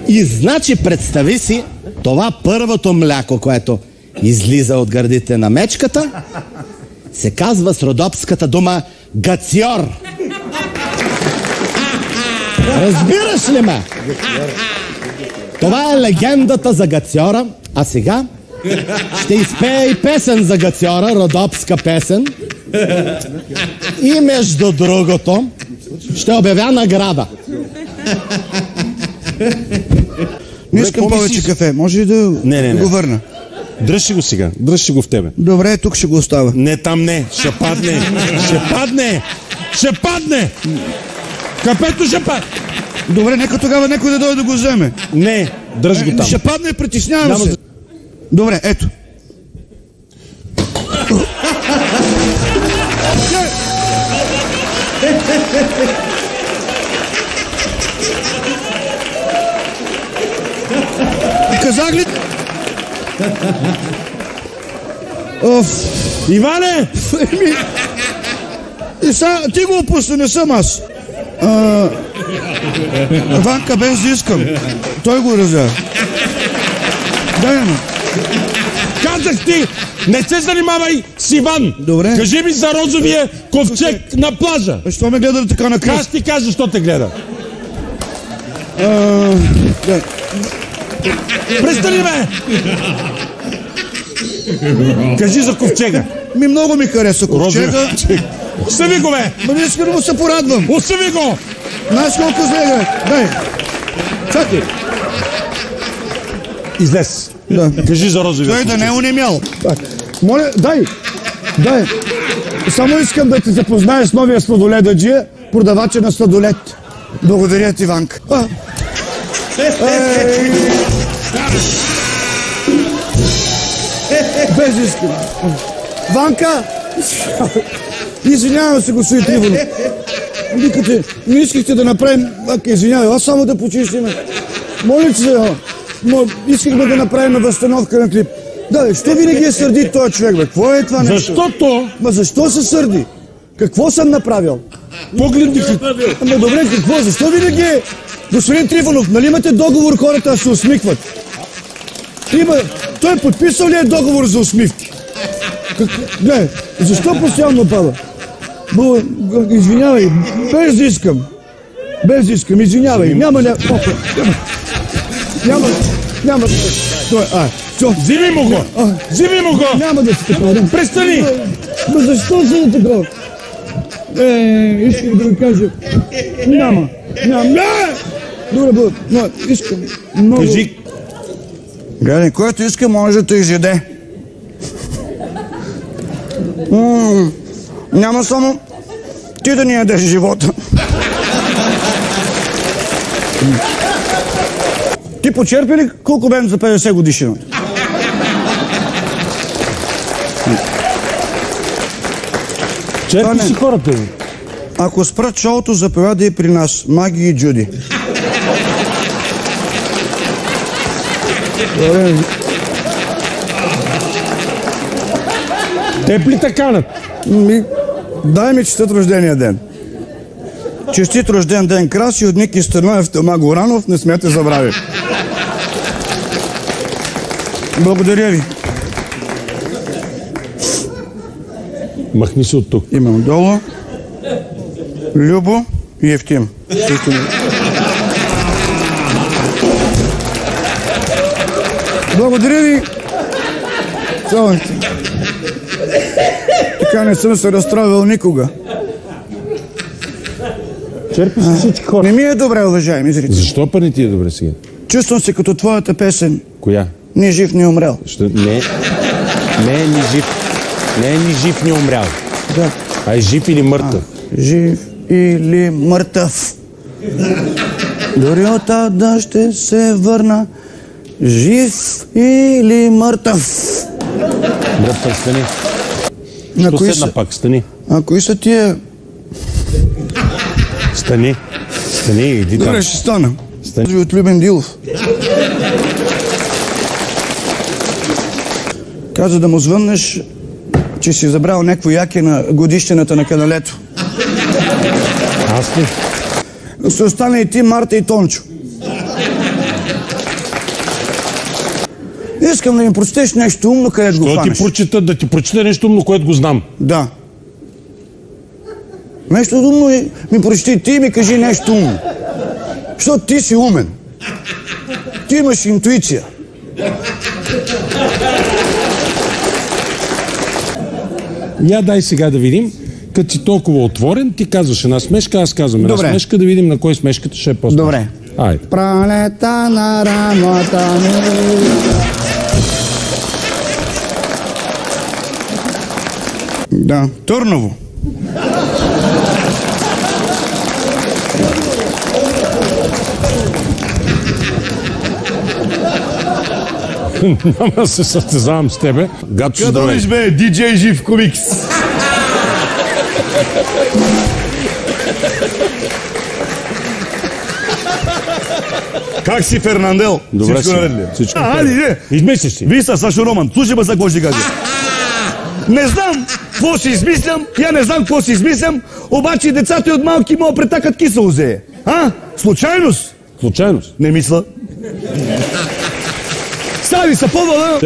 И значи, представи си, това първото мляко, което излиза от гърдите на мечката, се казва с родопската дума гациор. Разбираш ли ме? Това е легендата за гациора, а сега ще изпея и песен за гациора, родопска песен. И между другото ще обявя награда. Не искам повече кафе. Може ли да го върна? Дръжи го сега. Дръжи го в тебе. Добре, тук ще го оставя. Не, там не. Ще падне. Ще падне. Ще падне. Капето ще падне. Добре, нека тогава някой да дойде да го вземе. Не, дръж го там. Ще падне, притеснявам се. Добре, ето. Казах ли? Иване! Ти го опусна, не съм аз. Ванка, без да искам. Той го разя. Дай му. Казах ти, не се занимавай с Иван. Добре. Кажи ми за розовия ковчег на плажа. Защо ме гледа така на кръст? Аз ти кажа, защо те гледа. Престани ме! Кажи за ковчега. Много ми хареса ковчега. Остави го, бе! Ма не искам да му се порадвам. Остави го! Знаеш колко зле, дай. Чакай. Излез. Да. Кажи за розовия Той ковчег. да не е унемял. Моля, дай. Само искам да те запознаеш с новия сладоледаджия, продавача на сладолед. Благодаря ти, Ванка. Без искане. Ванка! Извинявам се, господин Трифонов. Викате, не искахте да направим... Извинявай, аз само да почистим. Моля се, искахме да направим възстановка на клип. Да, що винаги е сърди този човек, бе? Какво е това нещо? Защото... Ма защо се сърди? Какво съм направил? Погледни Ама добре, какво? Защо винаги е... Господин Трифонов, нали имате договор хората да се усмихват? Той подписал ли е договор за усмивки? Не, защо постоянно пада? Извинявай, без да искам. Без да искам, извинявай. Няма. Взими му го! Взими му го! Няма да се такова. Престани! Ма защо се да такова? Искам да ви кажа. Няма. Добре, искам. Много. Кажи. Гледай, който иска, може да те изяде. Няма само ти да ни ядеш живота. Ти почерпи ли колко бем за 50 годишнината? Черпи си хората ви. Ако спрат шоуто, заповядай при нас. Маги и Джуди. Теб ли таканат? Дай ми честит рождения ден. Честит рожден ден, Краси, от Ники Стърноев, Тома Горанов, не смете забрави. Благодаря ви. Махни се от тук. Имам долу Любо и Евтим. Благодаря ви. Така не съм се разстроил никога. Черпи си всички хора. Не ми е добре, уважаеми зрители. Защо па не ти е добре сега? Чувствам се като твоята песен. Коя? Ни жив, ни умрял. Не е ни жив. Не е ни жив, ни умрял. Да. А е жив или мъртъв. Жив или мъртъв. Дори от ада ще се върна. Жив или мъртъв. Брат, стани. Що седна пак? Стани. А кои са тия... Стани, иди там. Добре, ще стана. Стани. От Любен Дилов. Каза да му звъннеш, че си забрал някакво яке на годишнината на каналето. Аз ли? Ще остане и ти, Марта и Тончо. Искам да ми прочетеш нещо умно, където го хванеш. Да ти прочита нещо умно, което го знам. Да. Нещо умно ми прочети ти и ми кажи нещо умно. Защото ти си умен. Ти имаш интуиция. Я дай сега да видим. Като си толкова отворен, ти казваш една смешка, аз казвам една смешка, да видим на кой смешката ще е по-смешка. Добре. Айде. Пролета на рамата ми. Да, Търново. Няма да се състезавам с тебе. Гатчо, здравей. Като бе, диджей Жив Комикс. Как си, Фернандел? Добре всичко си. наред ли? Всичко Айде, измислиш си. Вие са Сашо Роман. Слушай ме за какво ще кажа. Не знам какво си измислям, я не знам какво си измислям, обаче децата от малки могат претакат кисело зее. А? Случайност? Случайност. Не мисля. Стави са повала.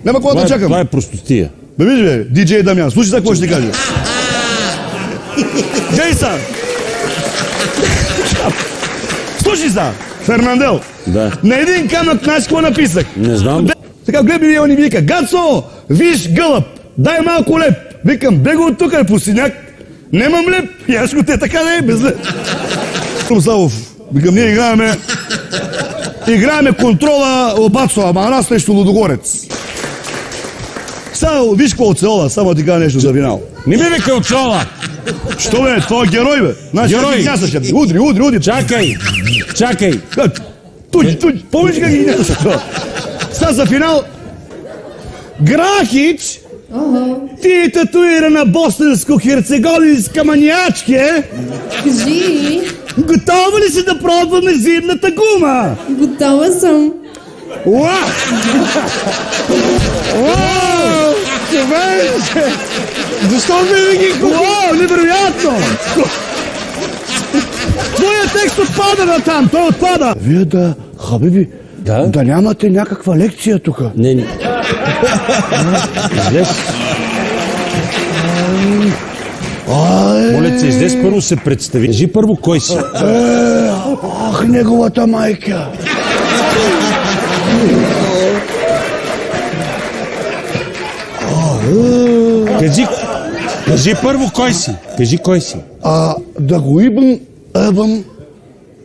Няма какво да чакам. Това е простотия. Бе, виж бе, диджей Дамян, слушай за какво ще ти кажа. Джейса! Слушай са, Фернандел. Да. На един камък знаеш какво написах? Не знам. Така гледа ми ни вика, Гацо, виж гълъб, дай малко леп. Викам, бего от тук, пустиняк. Немам леп. И аз го те така да е, без леп. Савов, викам, ние играеме контрола Обацо, ама нас нещо Лудогорец. Само, виж какво оцеола, само ти кажа нещо за финал. Не ми вика оцеола. Що бе, това е герой бе. Герой. Удри. Чакай. Туди. Помниш как ги нясаш? Сега за финал. Грахич, ти е татуирана босенско-херцеговинска маниачке. Кажи. Готова ли си да пробваме зимната гума? Готова съм. Уау! Човече! Защо винаги го... Уау, невероятно! Твоя текст отпада на там, той отпада! Вие да, хабиби, да нямате някаква лекция тук. Не. Излез. Моля се, излез първо се представи. Кажи първо кой си. Ах, неговата майка! Кажи първо кой си. Кажи кой си. Да го ебам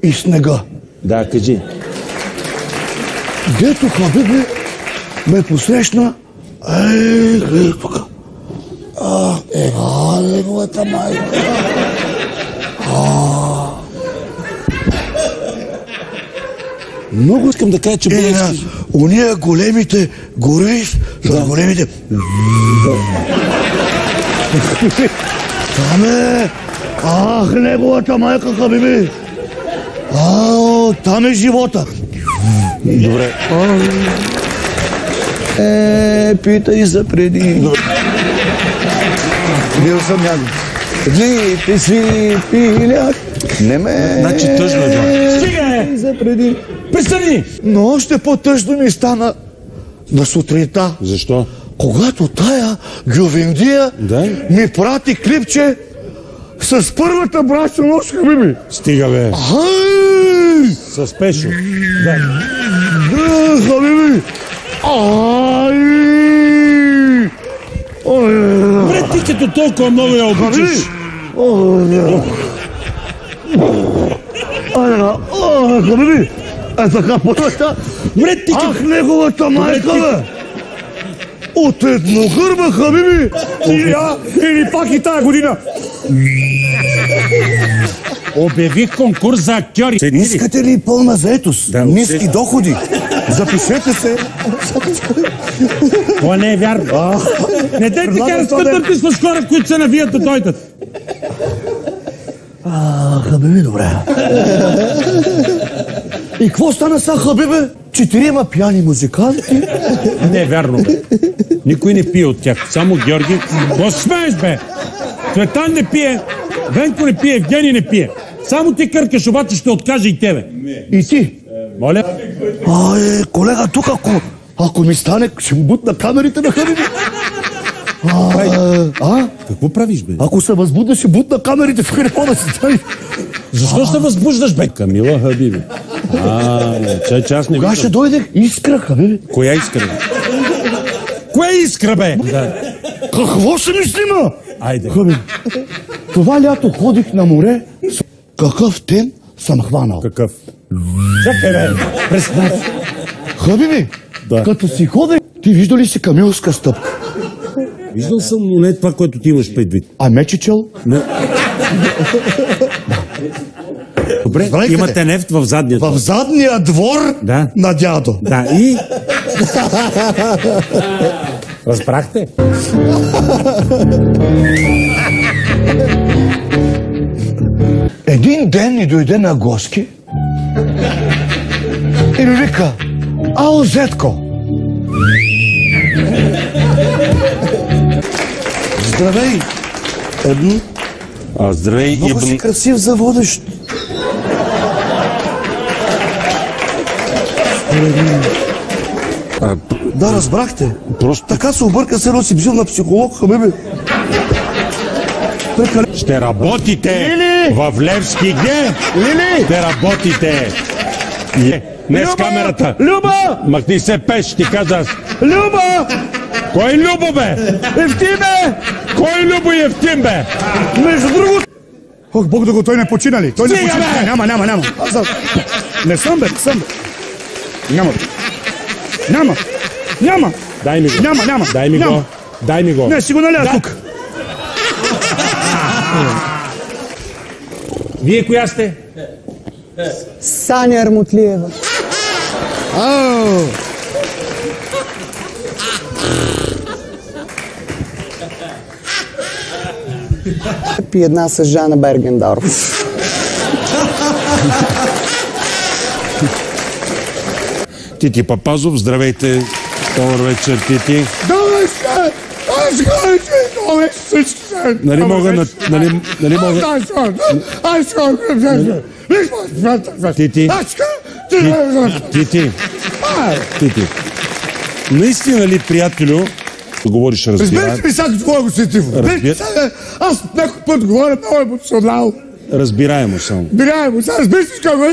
и снега. Да, кажи. Дето хабибе ме посрещна, тук. Неговата майка. Много искам да кажа, че български... Уния големите гори с големите... Там е... Ах, неговата майка, хабиби! Там е живота. Добре. Питай за преди. Бил съм някой. Дните си пилят. Не ме... Значи тъжно е било. Стига за преди. Престани! Но още по-тъжно ми стана на сутринта. Защо? Когато тая Гювиндия ми прати клипче с първата брачна нощ, хабиби. Стига бе. С Пешо. Да. Хабиби. Бре, ти като толкова много я обичаш. Хабиби. Така първата. Бре, ти като... Ах, неговата майка, бе. От едногърба, хабиби. Или пак и тая година. Обявих конкурс за актьори. Искате ли пълна заетост? Ниски доходи? Запишете се. Това не е вярно. Не те ти караш да с хора, които се навият да дойдат. Хабиби, добре. И какво стана са, хабибе? 4 пияни музиканти? Не е вярно, бе. Никой не пие от тях. Само Георги. Какво се смееш, бе? Цветан не пие, Венко не пие, Евгений не пие. Само ти къркаш, обаче ще откаже и тебе. И ти? Моля? Колега, тук Ако ми стане, ще му бутна камерите на Хабиби. Какво правиш, бе? Ако се възбудна, ще бутна камерите в телефона си. Защо се възбуждаш, бе? Камила Хабиби. Че аз не Кога ще виждам. дойде искра, Хабиби? Коя искра, бе? Коя искра, бе? Да. Какво ще ми снима? Айде. Хабиби, това лято ходих на море. Какъв тен съм хванал? Какъв? Чакай, бе. Престань. Хабиби, Да. като си ходех, ти вижда ли си камилска стъпка? Виждал съм, но не това, което ти имаш предвид. А мечичел? Не. Добре, Знаете имате нефт в задния. В задния двор Да. на дядо. Да, и... Разбрахте? Един ден ни дойде на гости и ми вика: "Ало, Зетко!" Здравей! Здравей, Много си красив за водещ. Да, разбрахте. Просто Така се обърка, се си бил на психолог, Хабиби. ще работите Лили! в Левски Г. Лили! Ще работите. Не с камерата. Люба! Махни се пеш, ти каза аз. Люба! Кой Любо, бе? Евтиме! Кой Любо и Евтим, бе? Между другото... Ох, Бог да го, той не почина ли? Той не Стига, почина. бе! Няма. Не съм, бе. Няма. Дай ми го. Няма. Дай ми го. Дай ми го. Не, си го наля тук. Вие коя сте? Саня Армутлиева. Пи една с Жана Бергендорф. Тити Папазов, здравейте. Добър вечер, Тити. Нали мога... Тити. Наистина ли, приятелю, говориш Разбирате ли сега какво го си Тифо? Аз някой път говоря много емоционално. разбираемо само. Бираемо, сега разбирате ли какво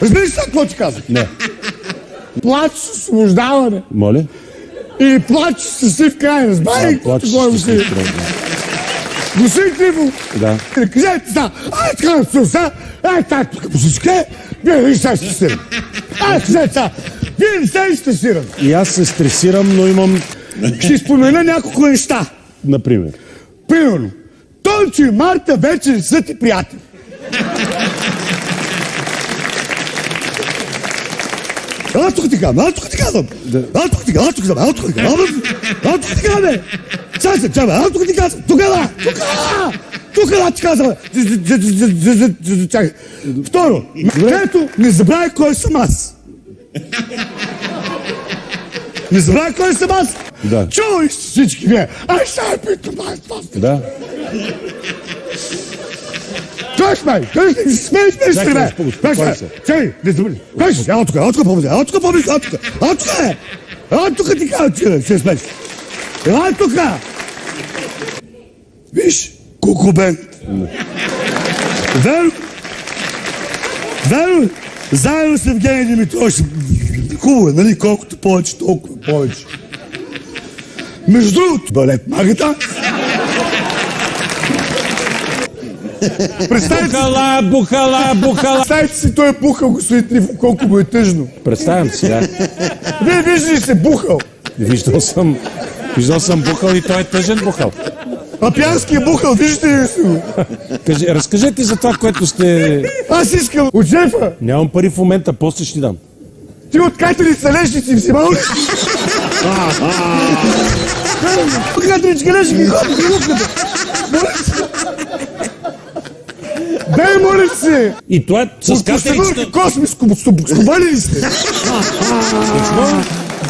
Разбираш ли какво ти казах? Не. Плач с освобождаване. Моля? Или плач с щастлив край. Разбай ли Плач какво го си? Господин Тифо, Да. кажете сега, така суса, така тук по всичке, вие не сте стресирани. Кажете сега, вие не сте стресирани. И аз се стресирам, но имам, Ще спомена няколко неща. например. Примерно, Тончо и Марта вече не са ти приятели. Ела тук ти казвам, ела тук ти казвам. Ела тук ти казвам. Тук ти казвам. Чакай. Второ, трето, не забравяй кой съм аз. Не забравяй кой съм аз. Да. Чувай всички вие. Ай, ще я питам, Да. Кажеш, смееш, бе! Успокой се. Чай, не забравяй. Кажеш, ела тук, ела тук ти казвам, че се смееш. Ела тук. Виж, Кукубент. Верно, заедно с Евгений Димитров. Хубаво е, нали, колкото повече, толкова повече. Между другото, балет магата. Представете си, той е бухал, господин Трифов, колко му е тъжно. Представям си, да. Вие виждали се бухал. Виждал съм бухал и той е тъжен бухал. А пиянски е бухал, виждате ли си го? Разкажете за това, което сте... Аз искам от шефа. Нямам пари в момента, после ще ти дам. Ти от катерица лешници взимал ли? Катеричка лешници, ходи, глупката. Дай, моля се! И това с От катерицата... космиско, скубали ли сте?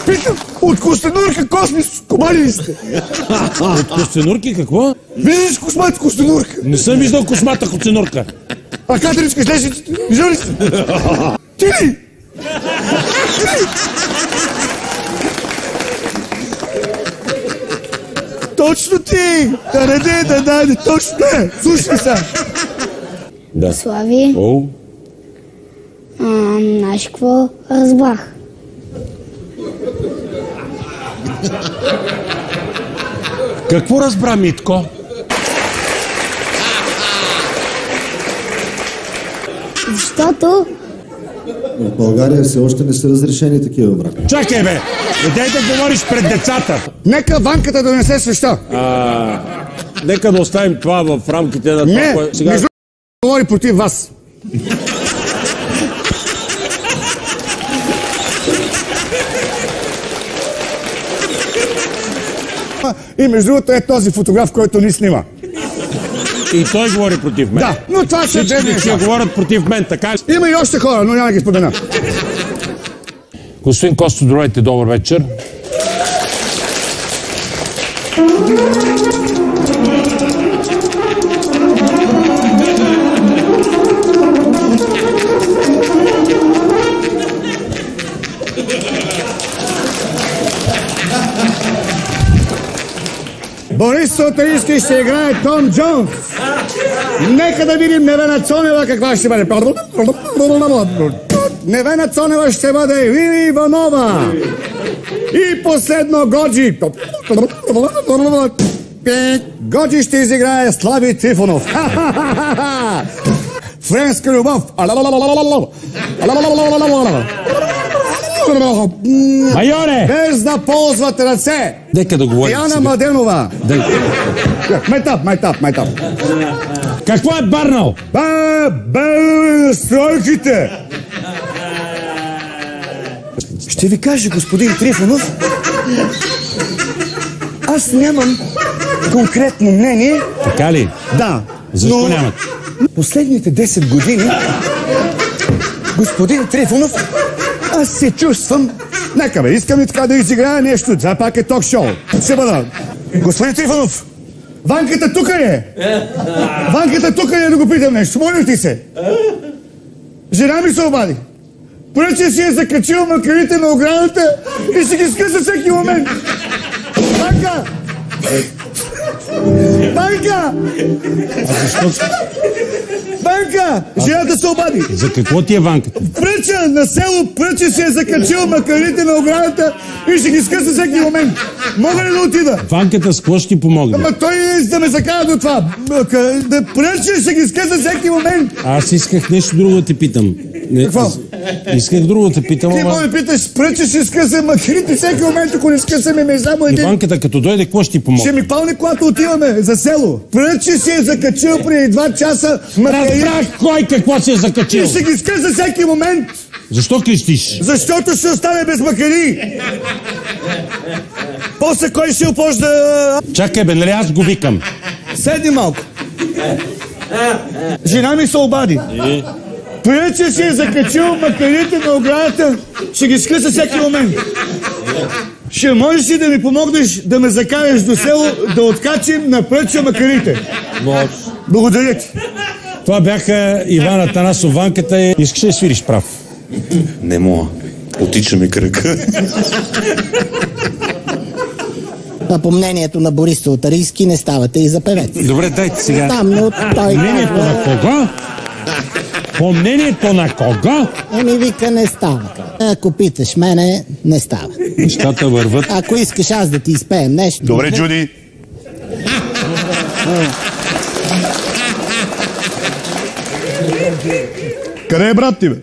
Питам, от Костенурка космис, комари ли сте? От Костенурки какво? Виждаш космата Костенурка? Не съм виждал космата Костенурка. А Катеринска слезниците, виждал ли сте? Ти ли? Точно ти! Да даде, точно не! Слушай сега! Да. Слави, О, знаеш какво разбрах? какво разбра Митко? Защото В България все още не са разрешени такива бракове. Чакай бе! Дай да говориш пред децата. Нека Ванката да донесе свеща. Нека да оставим това в рамките на това, Не, което сега... между говори против вас. И между другото е този фотограф, който ни снима. И той говори против мен. Да, но това ще Всички ще говорят против мен, така ли? Има и още хора, но няма да ги спомена. Господин Косто, здравейте, добър вечер. Борис Сотарийски ще играе Том Джонс. Нека да видим Невена Цонева каква ще бъде. Невена Цонева ще бъде Лили Иванова. И последно Годжи. Годжи ще изиграе Слави Трифонов. Френска любов. Майоре! Без да ползват ръце. Нека да говорим Яна сега. Младенова. Майтап. Какво е барнал? Стройките. Ще ви кажа, господин Трифонов, аз нямам конкретно мнение. Така ли? Да. Защо но нямате? Последните 10 години, господин Трифонов, аз се чувствам... Нека бе, искам и така да изиграя нещо. Това пак е ток-шоу. Ще бъда. Господин Трифонов, Ванката тук е. Ванката тук е да го питам нещо. Моля ти се. Жена ми се обади. Пръче си е закачил макарите на оградата и ще ги скъса всеки момент. Ванка! Ванка! Ванка! Жената се обади. За какво ти е Ванката? Пръча на село Пръче си е закачил макарите на оградата и ще ги скъса всеки момент. Мога ли да отида? Ванката с какво ще ти помогне? Ама той да ме закара до това. Да Пръче ще ги скъса всеки момент. Аз исках нещо друго да те питам. Не, Какво? Исках друго да те питам, Ти ама... може да питаш, Пръче ще скъса макарите всеки момент, ако не скъсаме ме само И един. Ванката като дойде, какво ще ти помогне? Ще ми палне, когато отиваме за село. Пръче си е закачил преди 2 часа макари Разбрах кой какво си е закачил. и ще ги скъса всеки момент. Защо крещиш? Защото ще остане без макари. После кой ще опожда... Чакай бе, нали аз го викам? Седни малко. Жена ми се обади. Пръче си е закачил макарите на оградата, ще ги скъса всеки момент. Ще можеш ли да ми помогнеш да ме закараш до село, да откачим на Пръче макарите? Благодаря ти. Това бяха Иван Атанасов, Ванката и... Искаш ли да свириш прав? Не мога. Отича ми кръка. По мнението на Борис Сотарийски не ставате и за певец. Добре, дайте сега. Там, но той Мнението казва... на кого? По мнението на кого? Вика не става. Ако питаш мене, не става. Нещата върват. Ако искаш аз да ти изпеем нещо... Добре, Джуди. Къде е брат ти, бе?